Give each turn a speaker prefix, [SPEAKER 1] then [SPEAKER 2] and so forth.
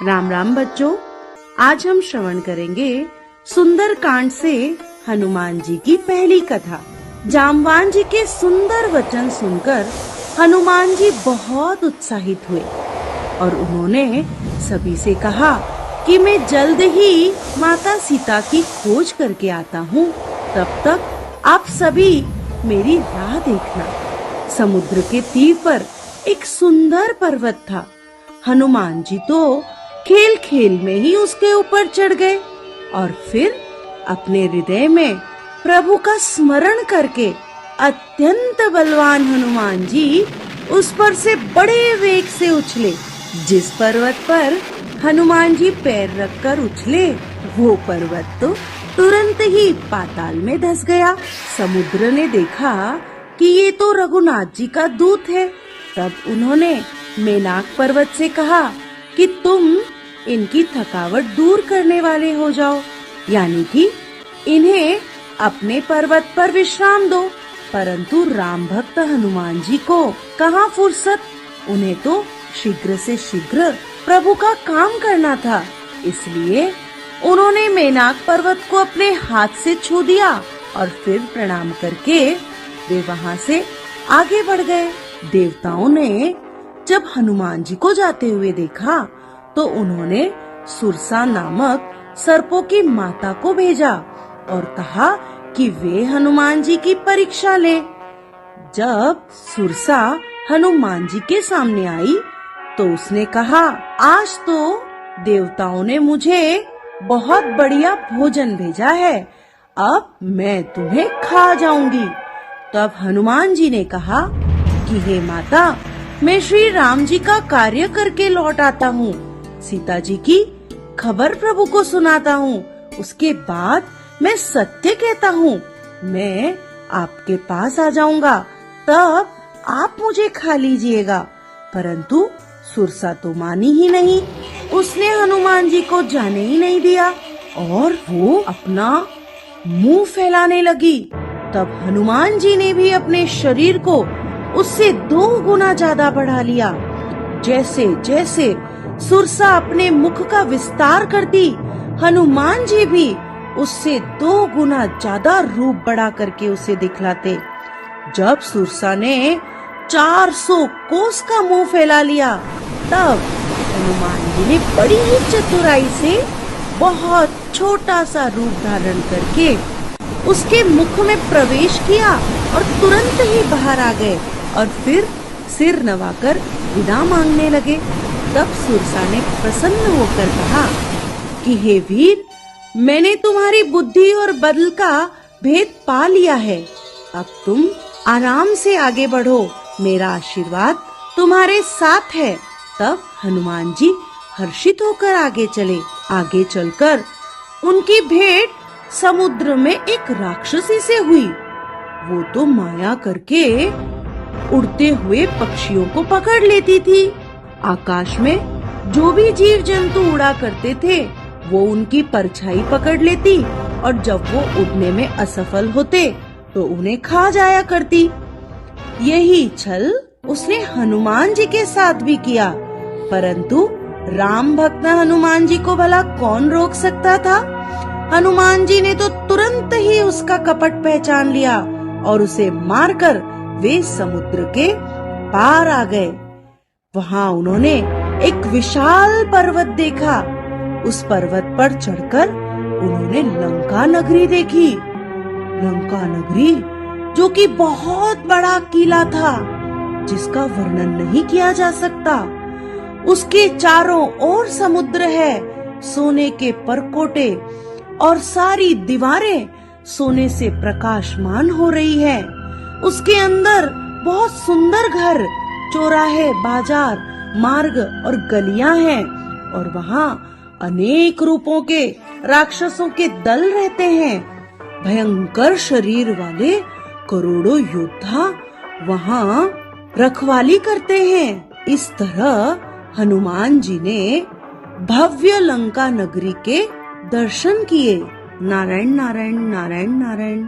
[SPEAKER 1] राम राम बच्चों, आज हम श्रवण करेंगे सुंदर कांड से हनुमान जी की पहली कथा। जामवान जी के सुंदर वचन सुनकर हनुमान जी बहुत उत्साहित हुए और उन्होंने सभी से कहा कि मैं जल्द ही माता सीता की खोज करके आता हूँ। तब तक आप सभी मेरी राह देखना। समुद्र के तीर पर एक सुंदर पर्वत था। हनुमान जी तो खेल खेल में ही उसके ऊपर चढ़ गए और फिर अपने हृदय में प्रभु का स्मरण करके अत्यंत बलवान हनुमान जी उस पर से बड़े वेग से उछले। जिस पर्वत पर हनुमान जी पैर रखकर उछले, वो पर्वत तो तुरंत ही पाताल में धंस गया। समुद्र ने देखा कि ये तो रघुनाथ जी का दूत है। तब उन्होंने मेनाक पर्वत से कहा कि तुम इनकी थकावट दूर करने वाले हो जाओ, यानी कि इन्हें अपने पर्वत पर विश्राम दो। परंतु राम भक्त हनुमान जी को कहाँ फुर्सत, उन्हें तो शीघ्र से शीघ्र प्रभु का काम करना था। इसलिए उन्होंने मेनाक पर्वत को अपने हाथ से छू दिया और फिर प्रणाम करके वे वहाँ से आगे बढ़ गए। देवताओं ने जब हनुमान जी को जाते हुए देखा तो उन्होंने सुरसा नामक सर्पों की माता को भेजा और कहा कि वे हनुमान जी की परीक्षा ले। जब सुरसा हनुमान जी के सामने आई तो उसने कहा, आज तो देवताओं ने मुझे बहुत बढ़िया भोजन भेजा है, अब मैं तुम्हें खा जाऊंगी। तब हनुमान जी ने कहा कि हे माता, मैं श्री राम जी का कार्य करके लौट आता हूँ, सीता जी की खबर प्रभु को सुनाता हूँ, उसके बाद मैं सत्य कहता हूँ, मैं आपके पास आ जाऊंगा, तब आप मुझे खा लीजिएगा। परंतु सुरसा तो मानी ही नहीं, उसने हनुमान जी को जाने ही नहीं दिया और वो अपना मुंह फैलाने लगी। तब हनुमान जी ने भी अपने शरीर को उससे 2 गुना ज्यादा बढ़ा लिया। जैसे जैसे सुरसा अपने मुख का विस्तार करती, हनुमान जी भी उससे 2 गुना ज्यादा रूप बढ़ा करके उसे दिखलाते। जब सुरसा ने 400 कोस का मुंह फैला लिया, तब हनुमान जी ने बड़ी ही चतुराई से बहुत छोटा सा रूप धारण करके उसके मुख में प्रवेश किया और तुरंत ही बाहर आ गए और फिर सिर नवाकर विदा मांगने लगे। तब सुरसा ने प्रसन्न होकर कहा कि हे वीर, मैंने तुम्हारी बुद्धि और बल का भेद पा लिया है, अब तुम आराम से आगे बढ़ो, मेरा आशीर्वाद तुम्हारे साथ है। तब हनुमान जी हर्षित होकर आगे चले। आगे चलकर उनकी भेंट समुद्र में एक राक्षसी से हुई। वो तो माया करके उड़ते हुए पक्षियों को पकड़ लेती थी। आकाश में जो भी जीव जंतु उड़ा करते थे वो उनकी परछाई पकड़ लेती और जब वो उड़ने में असफल होते तो उन्हें खा जाया करती। यही छल उसने हनुमान जी के साथ भी किया, परंतु राम भक्त हनुमान जी को भला कौन रोक सकता था। हनुमान जी ने तो तुरंत ही उसका कपट पहचान लिया और उसे मारकर वे समुद्र के पार आ गए। वहाँ उन्होंने एक विशाल पर्वत देखा। उस पर्वत पर चढ़कर उन्होंने लंका नगरी देखी। लंका नगरी जो कि बहुत बड़ा किला था, जिसका वर्णन नहीं किया जा सकता। उसके चारों ओर समुद्र है, सोने के परकोटे और सारी दीवारें सोने से प्रकाशमान हो रही है। उसके अंदर बहुत सुंदर घर, चौराहे, बाजार, मार्ग और गलियां हैं और वहाँ अनेक रूपों के राक्षसों के दल रहते हैं। भयंकर शरीर वाले करोड़ों योद्धा वहाँ रखवाली करते हैं। इस तरह हनुमान जी ने भव्य लंका नगरी के दर्शन किए। नारायण नारायण नारायण नारायण।